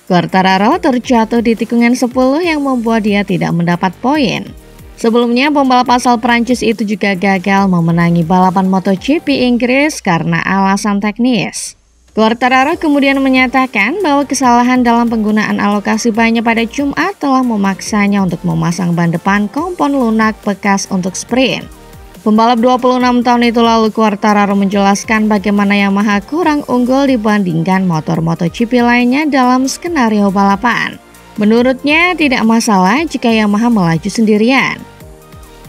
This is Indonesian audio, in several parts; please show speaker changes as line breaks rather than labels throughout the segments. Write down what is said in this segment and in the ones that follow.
Quartararo terjatuh di tikungan 10 yang membuat dia tidak mendapat poin. Sebelumnya, pembalap asal Prancis itu juga gagal memenangi balapan MotoGP Inggris karena alasan teknis. Quartararo kemudian menyatakan bahwa kesalahan dalam penggunaan alokasi bannya pada Jumat telah memaksanya untuk memasang ban depan kompon lunak bekas untuk sprint. Pembalap 26 tahun itu lalu Quartararo menjelaskan bagaimana Yamaha kurang unggul dibandingkan motor MotoGP lainnya dalam skenario balapan. Menurutnya tidak masalah jika Yamaha melaju sendirian.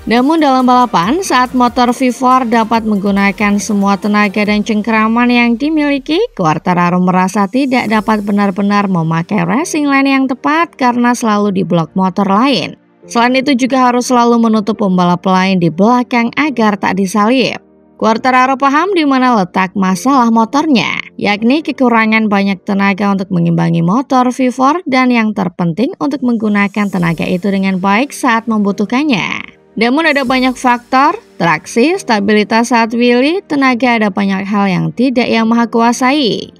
Namun dalam balapan, saat motor V4 dapat menggunakan semua tenaga dan cengkeraman yang dimiliki, Quartararo merasa tidak dapat benar-benar memakai racing line yang tepat karena selalu diblok motor lain. Selain itu juga harus selalu menutup pembalap lain di belakang agar tak disalip. Quartararo paham di mana letak masalah motornya, yakni kekurangan banyak tenaga untuk mengimbangi motor V4 dan yang terpenting untuk menggunakan tenaga itu dengan baik saat membutuhkannya. Namun ada banyak faktor, traksi, stabilitas saat wheelie, tenaga, ada banyak hal yang tidak Yamaha kuasai.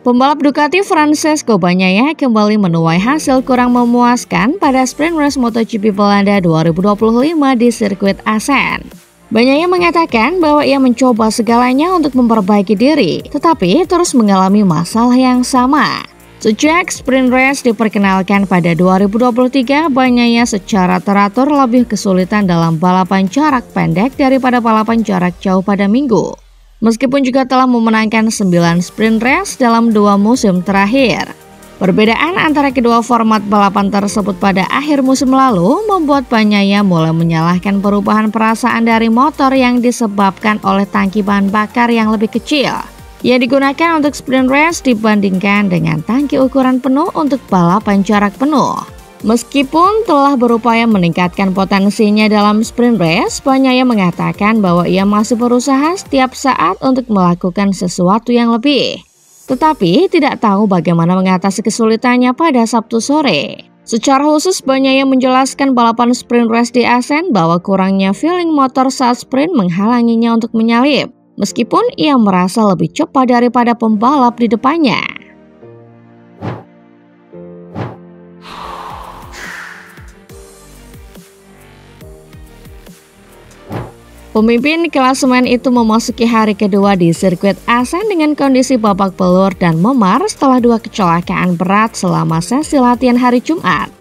Pembalap Ducati Francesco Bagnaia kembali menuai hasil kurang memuaskan pada sprint race MotoGP Belanda 2025 di sirkuit Assen. Bagnaia mengatakan bahwa ia mencoba segalanya untuk memperbaiki diri, tetapi terus mengalami masalah yang sama. Sejak sprint race diperkenalkan pada 2023, Bagnaia secara teratur lebih kesulitan dalam balapan jarak pendek daripada balapan jarak jauh pada Minggu. Meskipun juga telah memenangkan 9 sprint race dalam 2 musim terakhir. Perbedaan antara kedua format balapan tersebut pada akhir musim lalu membuat Bagnaia mulai menyalahkan perubahan perasaan dari motor yang disebabkan oleh tangki bahan bakar yang lebih kecil yang digunakan untuk sprint race dibandingkan dengan tangki ukuran penuh untuk balapan jarak penuh. Meskipun telah berupaya meningkatkan potensinya dalam sprint race, Bagnaia mengatakan bahwa ia masih berusaha setiap saat untuk melakukan sesuatu yang lebih. Tetapi tidak tahu bagaimana mengatasi kesulitannya pada Sabtu sore. Secara khusus, Bagnaia menjelaskan balapan sprint race di Assen bahwa kurangnya feeling motor saat sprint menghalanginya untuk menyalip, meskipun ia merasa lebih cepat daripada pembalap di depannya. Pemimpin klasemen itu memasuki hari kedua di sirkuit Assen dengan kondisi babak belur dan memar setelah 2 kecelakaan berat selama sesi latihan hari Jumat.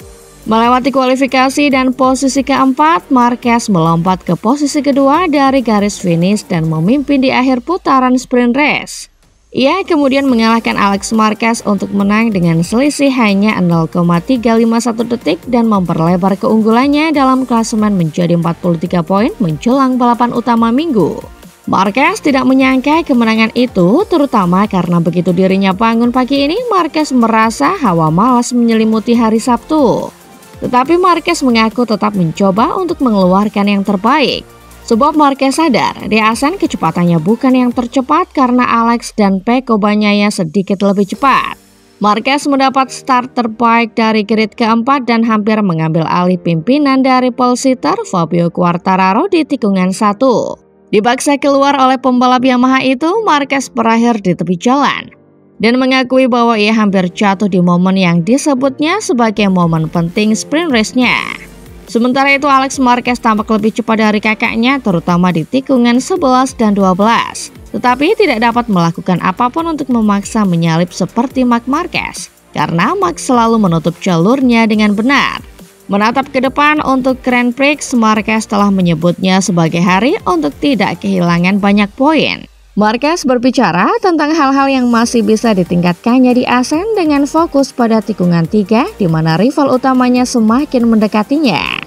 Melewati kualifikasi dan posisi keempat, Marquez melompat ke posisi kedua dari garis finish dan memimpin di akhir putaran sprint race. Ia kemudian mengalahkan Alex Marquez untuk menang dengan selisih hanya 0,351 detik dan memperlebar keunggulannya dalam klasemen menjadi 43 poin menjelang balapan utama Minggu. Marquez tidak menyangka kemenangan itu, terutama karena begitu dirinya bangun pagi ini, Marquez merasa hawa malas menyelimuti hari Sabtu. Tetapi Marquez mengaku tetap mencoba untuk mengeluarkan yang terbaik. Sebab Marquez sadar di Assen kecepatannya bukan yang tercepat karena Alex dan Pecco Bagnaia sedikit lebih cepat. Marquez mendapat start terbaik dari grid keempat dan hampir mengambil alih pimpinan dari pole sitter Fabio Quartararo di tikungan 1. Dipaksa keluar oleh pembalap Yamaha itu, Marquez berakhir di tepi jalan dan mengakui bahwa ia hampir jatuh di momen yang disebutnya sebagai momen penting sprint race-nya. Sementara itu Alex Marquez tampak lebih cepat dari kakaknya terutama di tikungan 11 dan 12. Tetapi tidak dapat melakukan apapun untuk memaksa menyalip seperti Marc Marquez karena Max selalu menutup jalurnya dengan benar. Menatap ke depan untuk Grand Prix, Marquez telah menyebutnya sebagai hari untuk tidak kehilangan banyak poin. Marquez berbicara tentang hal-hal yang masih bisa ditingkatkannya di Assen dengan fokus pada tikungan 3 di mana rival utamanya semakin mendekatinya.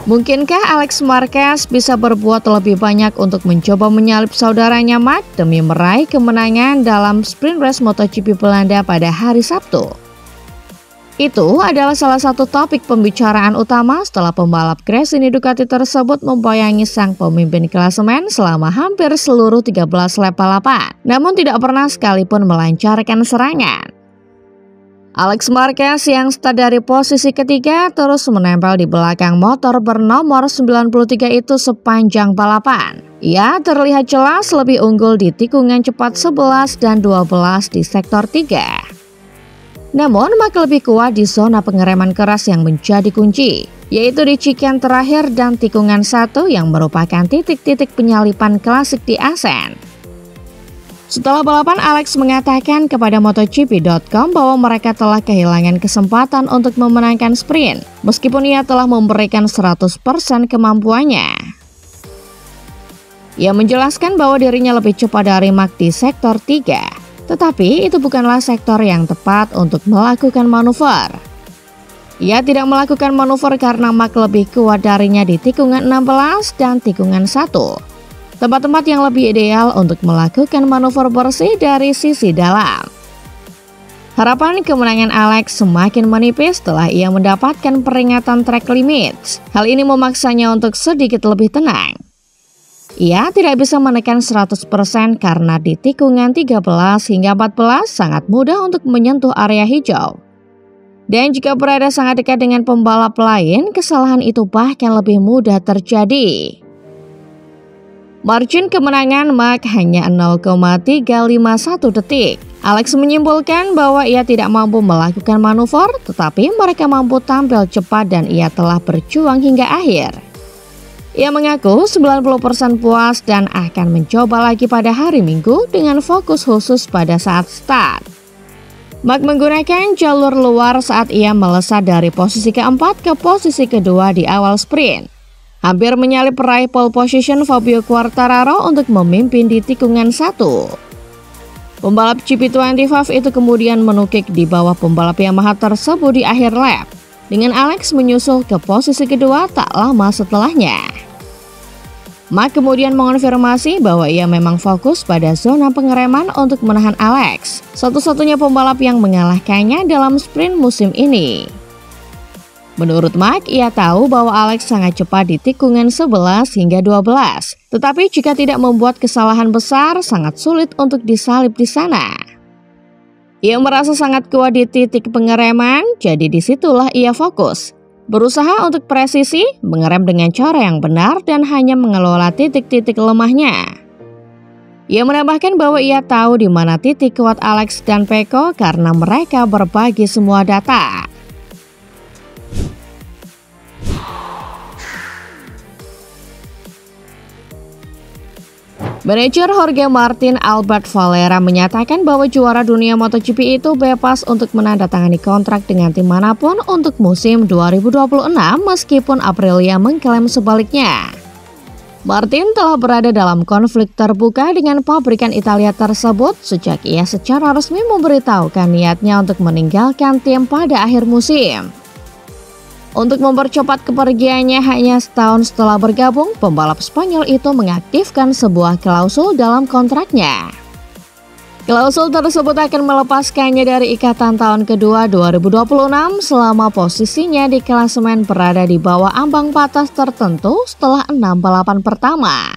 Mungkinkah Alex Marquez bisa berbuat lebih banyak untuk mencoba menyalip saudaranya Marc demi meraih kemenangan dalam sprint race MotoGP Belanda pada hari Sabtu? Itu adalah salah satu topik pembicaraan utama setelah pembalap Gresini Ducati tersebut membayangi sang pemimpin klasemen selama hampir seluruh 13 lap balapan, namun tidak pernah sekalipun melancarkan serangan. Alex Marquez yang start dari posisi ketiga terus menempel di belakang motor bernomor 93 itu sepanjang balapan. Ia terlihat jelas lebih unggul di tikungan cepat 11 dan 12 di sektor 3. Namun Mark lebih kuat di zona pengereman keras yang menjadi kunci, yaitu di chicane terakhir dan tikungan 1 yang merupakan titik-titik penyalipan klasik di Asen. Setelah balapan, Alex mengatakan kepada MotoGP.com bahwa mereka telah kehilangan kesempatan untuk memenangkan sprint, meskipun ia telah memberikan 100% kemampuannya. Ia menjelaskan bahwa dirinya lebih cepat dari Mark di sektor 3, tetapi itu bukanlah sektor yang tepat untuk melakukan manuver. Ia tidak melakukan manuver karena Mark lebih kuat darinya di tikungan 16 dan tikungan 1. Tempat-tempat yang lebih ideal untuk melakukan manuver bersih dari sisi dalam. Harapan kemenangan Alex semakin menipis setelah ia mendapatkan peringatan track limits. Hal ini memaksanya untuk sedikit lebih tenang. Ia tidak bisa menekan 100% karena di tikungan 13 hingga 14 sangat mudah untuk menyentuh area hijau. Dan jika berada sangat dekat dengan pembalap lain, kesalahan itu bahkan lebih mudah terjadi. Margin kemenangan Mark hanya 0,351 detik. Alex menyimpulkan bahwa ia tidak mampu melakukan manuver, tetapi mereka mampu tampil cepat dan ia telah berjuang hingga akhir. Ia mengaku 90% puas dan akan mencoba lagi pada hari Minggu dengan fokus khusus pada saat start. Mark menggunakan jalur luar saat ia melesat dari posisi keempat ke posisi kedua di awal sprint. Hampir menyalip peraih pole position Fabio Quartararo untuk memimpin di tikungan 1. Pembalap GP25 itu kemudian menukik di bawah pembalap Yamaha tersebut di akhir lap, dengan Alex menyusul ke posisi kedua tak lama setelahnya. Mark kemudian mengonfirmasi bahwa ia memang fokus pada zona pengereman untuk menahan Alex, satu-satunya pembalap yang mengalahkannya dalam sprint musim ini. Menurut Mark, ia tahu bahwa Alex sangat cepat di tikungan 11 hingga 12, tetapi jika tidak membuat kesalahan besar, sangat sulit untuk disalip di sana. Ia merasa sangat kuat di titik pengereman, jadi disitulah ia fokus. Berusaha untuk presisi, mengerem dengan cara yang benar dan hanya mengelola titik-titik lemahnya. Ia menambahkan bahwa ia tahu di mana titik kuat Alex dan Pecco karena mereka berbagi semua data. Manajer Jorge Martin Albert Valera menyatakan bahwa juara dunia MotoGP itu bebas untuk menandatangani kontrak dengan tim manapun untuk musim 2026 meskipun Aprilia mengklaim sebaliknya. Martin telah berada dalam konflik terbuka dengan pabrikan Italia tersebut sejak ia secara resmi memberitahukan niatnya untuk meninggalkan tim pada akhir musim. Untuk mempercepat kepergiannya hanya setahun setelah bergabung, pembalap Spanyol itu mengaktifkan sebuah klausul dalam kontraknya. Klausul tersebut akan melepaskannya dari ikatan tahun kedua 2026 selama posisinya di klasemen berada di bawah ambang batas tertentu setelah 6 balapan pertama.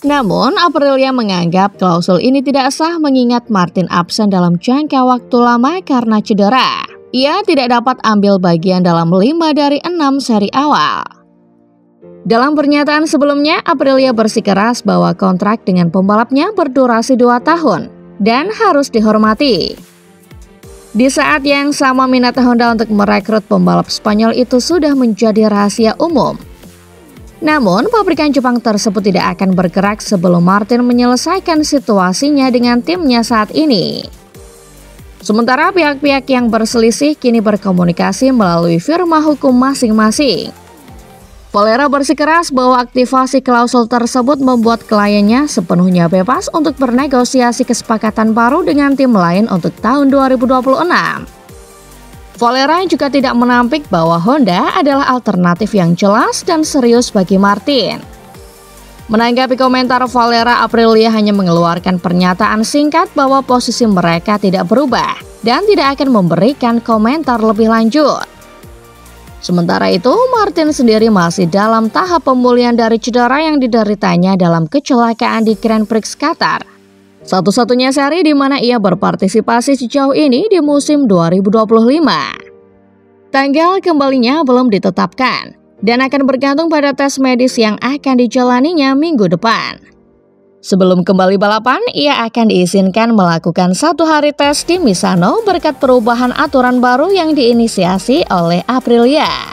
Namun, Aprilia menganggap klausul ini tidak sah mengingat Martin absen dalam jangka waktu lama karena cedera. Ia tidak dapat ambil bagian dalam 5 dari 6 seri awal. Dalam pernyataan sebelumnya, Aprilia bersikeras bahwa kontrak dengan pembalapnya berdurasi 2 tahun dan harus dihormati. Di saat yang sama, minat Honda untuk merekrut pembalap Spanyol itu sudah menjadi rahasia umum. Namun, pabrikan Jepang tersebut tidak akan bergerak sebelum Martin menyelesaikan situasinya dengan timnya saat ini. Sementara pihak-pihak yang berselisih kini berkomunikasi melalui firma hukum masing-masing. Valera bersikeras bahwa aktivasi klausul tersebut membuat kliennya sepenuhnya bebas untuk bernegosiasi kesepakatan baru dengan tim lain untuk tahun 2026. Valera juga tidak menampik bahwa Honda adalah alternatif yang jelas dan serius bagi Martin. Menanggapi komentar Valera, Aprilia hanya mengeluarkan pernyataan singkat bahwa posisi mereka tidak berubah dan tidak akan memberikan komentar lebih lanjut. Sementara itu, Martin sendiri masih dalam tahap pemulihan dari cedera yang dideritanya dalam kecelakaan di Grand Prix Qatar. Satu-satunya seri di mana ia berpartisipasi sejauh ini di musim 2025. Tanggal kembalinya belum ditetapkan dan akan bergantung pada tes medis yang akan dijalaninya minggu depan. Sebelum kembali balapan, ia akan diizinkan melakukan 1 hari tes di Misano berkat perubahan aturan baru yang diinisiasi oleh Aprilia.